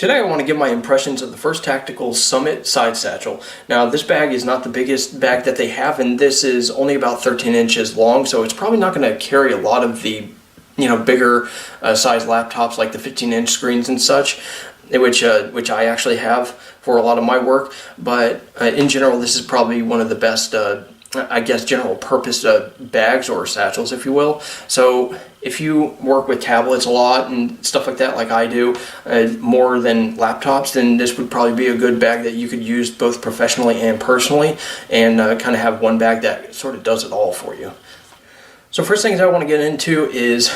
Today I want to give my impressions of the First Tactical Summit Side Satchel. Now this bag is not the biggest bag that they have, and this is only about 13 inches long, so it's probably not going to carry a lot of the bigger size laptops like the 15-inch screens and such, which I actually have for a lot of my work. But in general, this is probably one of the best I guess general purpose bags or satchels, if you will. So if you work with tablets a lot and stuff like that, like I do, more than laptops, then this would probably be a good bag that you could use both professionally and personally, and kind of have one bag that sort of does it all for you. So first things I want to get into is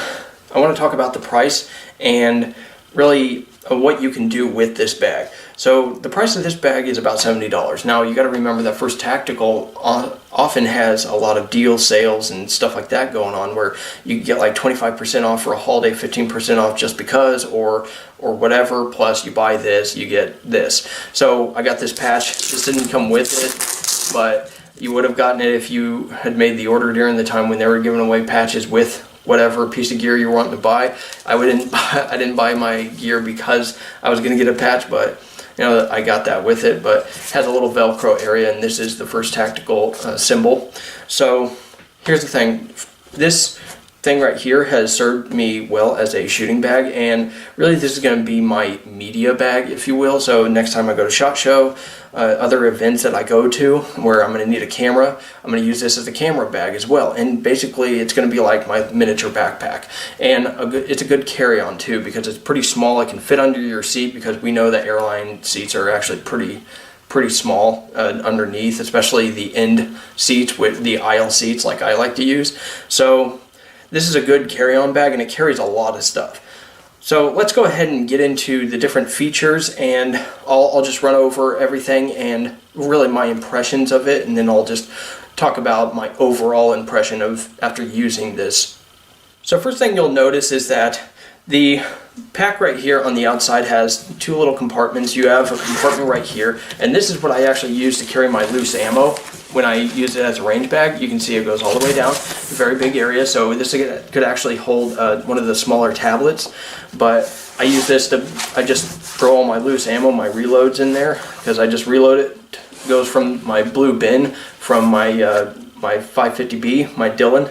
I want to talk about the price and really what you can do with this bag. So the price of this bag is about $70. Now you got to remember that First Tactical often has a lot of deal sales and stuff like that going on, where you get like 25% off for a holiday, 15% off just because, or whatever, plus you buy this, you get this. So I got this patch. This didn't come with it, but you would have gotten it if you had made the order during the time when they were giving away patches with whatever piece of gear you're wanting to buy. I didn't buy my gear because I was going to get a patch, but I got that with it. But it has a little Velcro area, and this is the First Tactical symbol. So here's the thing. This thing right here has served me well as a shooting bag, and really this is going to be my media bag, if you will. So next time I go to SHOT Show, other events that I go to where I'm going to need a camera, I'm going to use this as a camera bag as well. And basically it's going to be like my miniature backpack, and it's a good carry-on too, because it's pretty small. It can fit under your seat, because we know that airline seats are actually pretty small underneath, especially the end seats with the aisle seats like I like to use. So this is a good carry-on bag, and it carries a lot of stuff. So let's go ahead and get into the different features, and I'll just run over everything and really my impressions of it, and then I'll just talk about my overall impression of after using this. So first thing you'll notice is that the pack right here on the outside has two little compartments. You have a compartment right here, and this is what I actually use to carry my loose ammo when I use it as a range bag. You can see it goes all the way down, a very big area, so this could actually hold one of the smaller tablets. But I use this I just throw all my loose ammo, my reloads in there, because I just reload it. It goes from my blue bin from my 550B, my Dillon,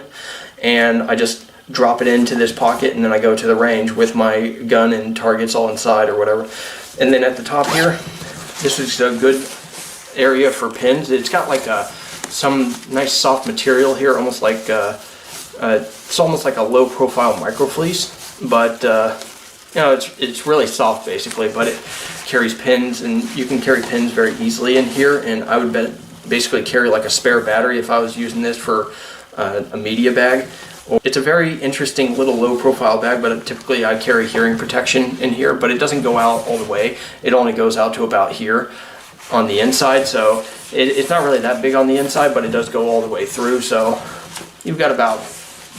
and I just drop it into this pocket, and then I go to the range with my gun and targets all inside or whatever. And then at the top here, this is a good area for pins. It's got like some nice soft material here, almost like it's almost like a low profile microfleece, but it's really soft basically, but it carries pins, and you can carry pins very easily in here. And I would basically carry like a spare battery if I was using this for a media bag. It's a very interesting little low profile bag, but typically I carry hearing protection in here, but it doesn't go out all the way. It only goes out to about here on the inside, so it's not really that big on the inside, but it does go all the way through, so you've got about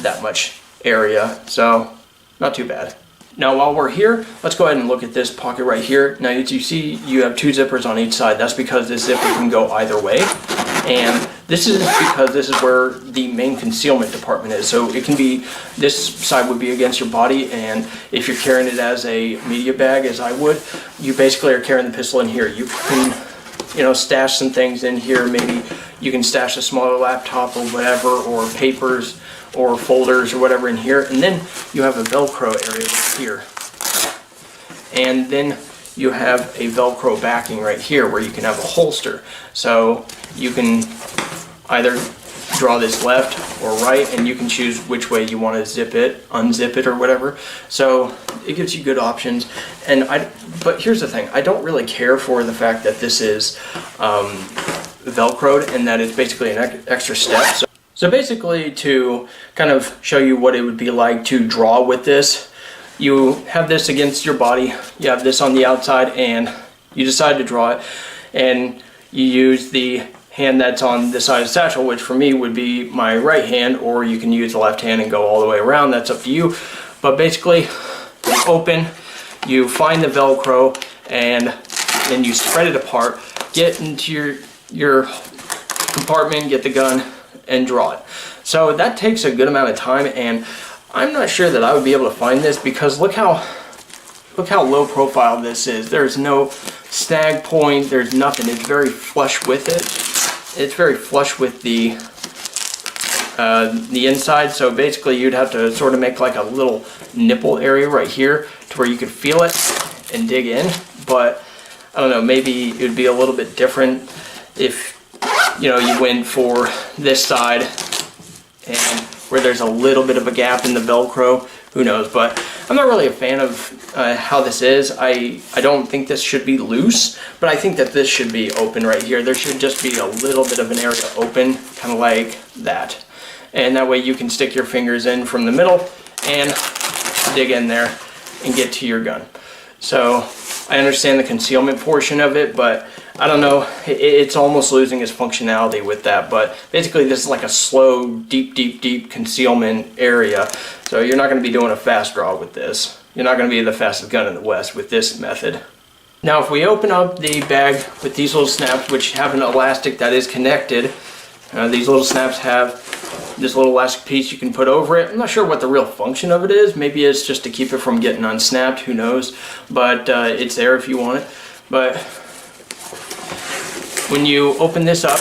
that much area, so not too bad. Now while we're here, let's go ahead and look at this pocket right here. Now as you see, you have two zippers on each side. That's because this zipper can go either way, and this is because this is where the main concealment department is. So it can be, this side would be against your body, and if you're carrying it as a media bag, as I would, you basically are carrying the pistol in here. You can stash some things in here. Maybe you can stash a smaller laptop or whatever, or papers or folders or whatever in here. And then you have a Velcro area right here. And then you have a Velcro backing right here where you can have a holster. So you can either draw this left or right, and you can choose which way you want to zip it, unzip it, or whatever. So it gives you good options. But here's the thing, I don't really care for the fact that this is Velcroed and that it's basically an extra step. So basically, to kind of show you what it would be like to draw with this, you have this against your body, you have this on the outside, and you decide to draw it, and you use the hand that's on this side of the satchel, which for me would be my right hand, or you can use the left hand and go all the way around. That's up to you. But basically, you open, you find the Velcro, and then you spread it apart, get into your compartment, get the gun, and draw it. So that takes a good amount of time, and I'm not sure that I would be able to find this, because look how look how low profile this is. There's no snag point, there's nothing. It's very flush with it. It's very flush with the inside, so basically you'd have to sort of make like a little nipple area right here to where you could feel it and dig in. But I don't know, maybe it would be a little bit different if, you know, you went for this side and where there's a little bit of a gap in the Velcro. Who knows? But I'm not really a fan of how this is. I don't think this should be loose, but I think that this should be open right here. There should just be a little bit of an area open, kind of like that. And that way you can stick your fingers in from the middle and dig in there and get to your gun. So I understand the concealment portion of it, but I don't know, it's almost losing its functionality with that. But basically this is like a slow, deep concealment area. So you're not going to be doing a fast draw with this. You're not going to be the fastest gun in the West with this method. Now if we open up the bag with these little snaps, which have an elastic that is connected, these little snaps have this little elastic piece you can put over it. I'm not sure what the real function of it is. Maybe it's just to keep it from getting unsnapped, who knows. But it's there if you want it. But when you open this up,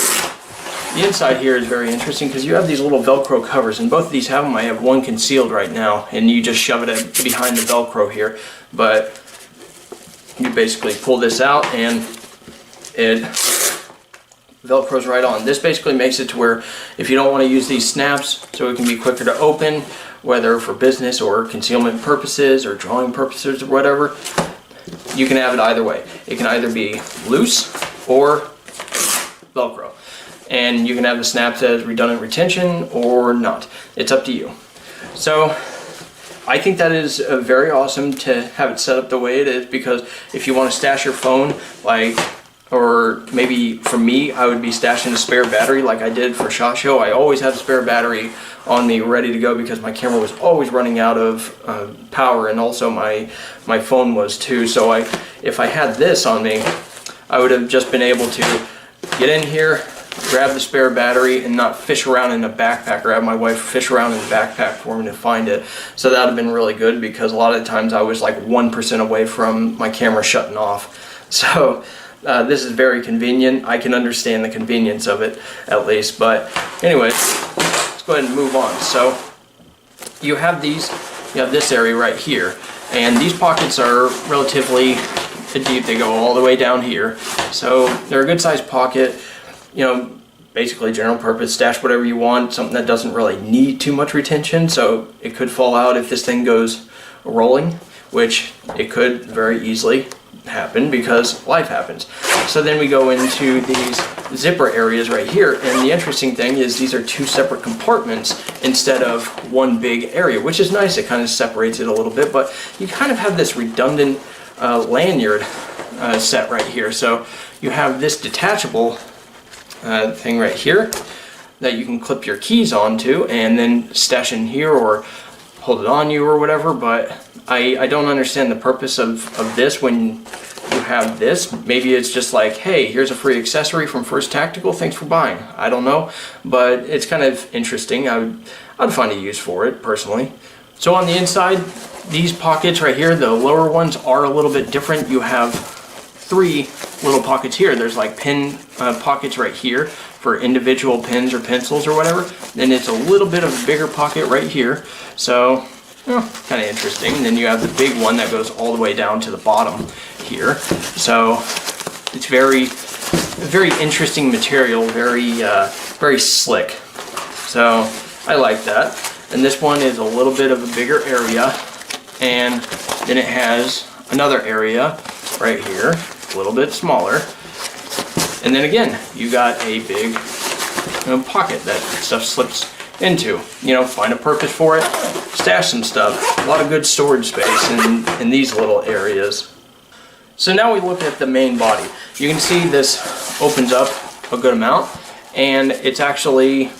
the inside here is very interesting because you have these little Velcro covers, and both of these have them. I have one concealed right now, and you just shove it behind the Velcro here. But you basically pull this out and it Velcro's right on. This basically makes it to where if you don't want to use these snaps, so it can be quicker to open, whether for business or concealment purposes or drawing purposes or whatever, you can have it either way. It can either be loose or Velcro. And you can have the snaps as redundant retention or not. It's up to you. So I think that is very awesome to have it set up the way it is, because if you want to stash your phone, like, or maybe for me, I would be stashing a spare battery like I did for SHOT Show. I always have a spare battery on me ready to go because my camera was always running out of power, and also my phone was too. So if I had this on me, I would have just been able to get in here, grab the spare battery, and not fish around in a backpack, or have my wife fish around in the backpack for me to find it. So that would have been really good, because a lot of the times I was like 1% away from my camera shutting off. So this is very convenient. I can understand the convenience of it, at least. But anyways, let's go ahead and move on. So you have this area right here, and these pockets are relatively deep. They go all the way down here, so they're a good sized pocket. You know, basically general purpose, stash whatever you want, something that doesn't really need too much retention. So it could fall out if this thing goes rolling, which it could very easily happen because life happens. So then we go into these zipper areas right here, and the interesting thing is these are two separate compartments instead of one big area, which is nice. It kind of separates it a little bit, but you kind of have this redundant lanyard set right here. So you have this detachable thing right here that you can clip your keys onto and then stash in here or hold it on you or whatever. But I don't understand the purpose of this when you have this. Maybe it's just like, hey, here's a free accessory from First Tactical, thanks for buying. I don't know, but it's kind of interesting. I'd find a use for it personally. So on the inside, these pockets right here, the lower ones are a little bit different. You have three little pockets here. There's like pin pockets right here for individual pins or pencils or whatever. Then it's a little bit of a bigger pocket right here. So, kind of interesting. And then you have the big one that goes all the way down to the bottom here. So it's very interesting material, very slick. So I like that. And this one is a little bit of a bigger area, and then it has another area right here, a little bit smaller. And then again, you got a big pocket that stuff slips into. You know, find a purpose for it, stash some stuff. A lot of good storage space in these little areas. So now we look at the main body. You can see this opens up a good amount, and it's actually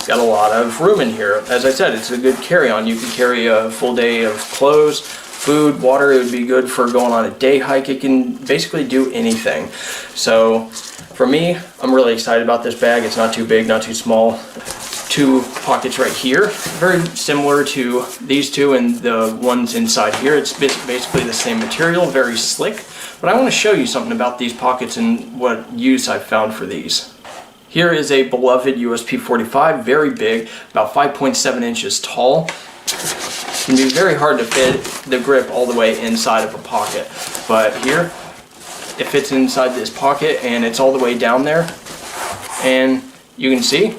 got a lot of room in here. As I said, it's a good carry-on. You can carry a full day of clothes, food, water. It would be good for going on a day hike. It can basically do anything. So for me, I'm really excited about this bag. It's not too big, not too small. two pockets right here, very similar to these two and the ones inside here. It's basically the same material, very slick. But I want to show you something about these pockets and what use I've found for these. Here is a beloved USP45, very big, about 5.7 inches tall. It can be very hard to fit the grip all the way inside of a pocket, but here it fits inside this pocket and it's all the way down there, and you can see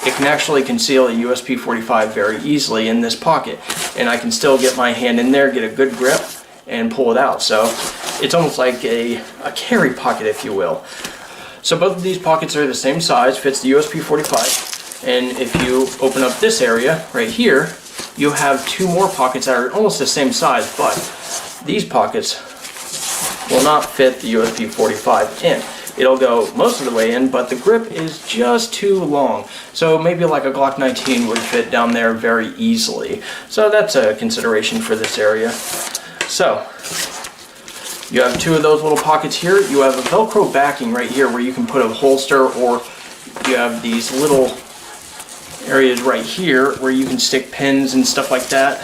it can actually conceal a USP45 very easily in this pocket, and I can still get my hand in there, get a good grip, and pull it out. So it's almost like a carry pocket, if you will. So both of these pockets are the same size, fits the USP45, and if you open up this area right here, you have two more pockets that are almost the same size, but these pockets will not fit the USP45 in. It'll go most of the way in, but the grip is just too long. So maybe like a Glock 19 would fit down there very easily. So that's a consideration for this area. So you have two of those little pockets here. You have a Velcro backing right here where you can put a holster, or you have these little areas right here where you can stick pins and stuff like that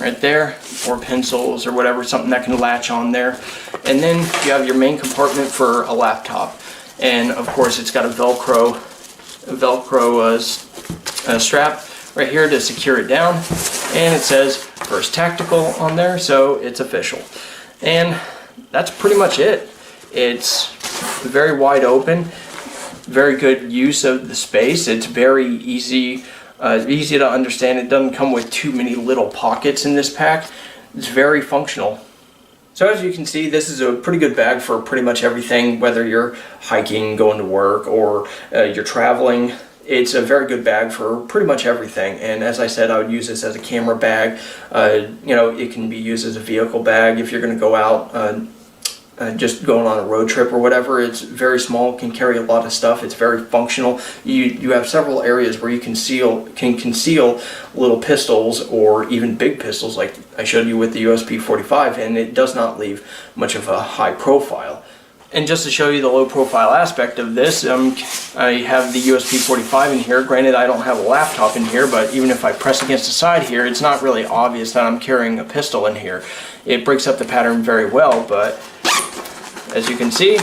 right there, or pencils or whatever, something that can latch on there. And then you have your main compartment for a laptop, and of course it's got a Velcro strap right here to secure it down, and it says First Tactical on there, so it's official. And that's pretty much it. It's very wide open, very good use of the space. It's very easy to understand. It doesn't come with too many little pockets in this pack. It's very functional. So as you can see, this is a pretty good bag for pretty much everything, whether you're hiking, going to work, or you're traveling. It's a very good bag for pretty much everything. And as I said, I would use this as a camera bag. You know, it can be used as a vehicle bag if you're going to go out just going on a road trip or whatever. It's very small, can carry a lot of stuff. It's very functional. You have several areas where you can conceal little pistols or even big pistols like I showed you with the USP45, and it does not leave much of a high profile. And just to show you the low profile aspect of this, I have the USP45 in here. Granted, I don't have a laptop in here, but even if I press against the side here, it's not really obvious that I'm carrying a pistol in here. It breaks up the pattern very well, but as you can see,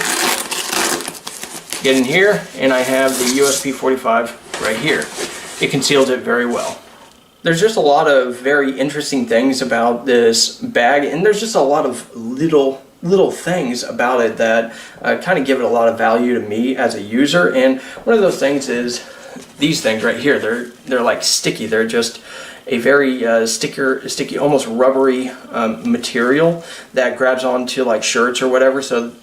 get in here, and I have the USP45 right here. It conceals it very well. There's just a lot of very interesting things about this bag, and there's just a lot of little things about it that kind of give it a lot of value to me as a user. And one of those things is these things right here. They're like sticky. They're just a very sticky, almost rubbery material that grabs onto like shirts or whatever. So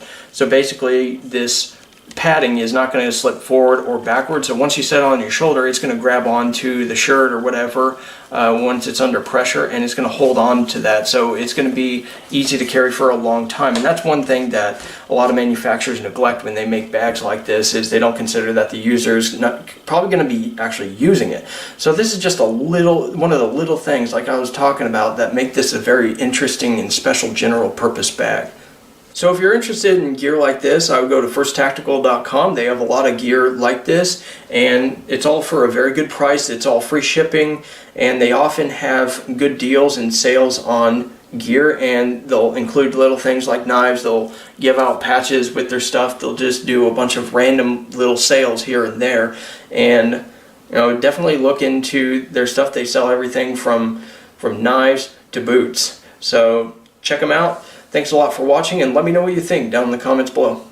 basically this padding is not going to slip forward or backwards. So once you set it on your shoulder, it's going to grab onto the shirt or whatever once it's under pressure, and it's going to hold on to that. So it's going to be easy to carry for a long time. And that's one thing that a lot of manufacturers neglect when they make bags like this, is they don't consider that the user's not probably going to be actually using it. So this is just one of the little things, like I was talking about, that make this a very interesting and special general purpose bag. So if you're interested in gear like this, I would go to firsttactical.com. They have a lot of gear like this, and it's all for a very good price. It's all free shipping, and they often have good deals and sales on gear, and they'll include little things like knives. They'll give out patches with their stuff. They'll just do a bunch of random little sales here and there, and definitely look into their stuff. They sell everything from knives to boots. So check them out. Thanks a lot for watching, and let me know what you think down in the comments below.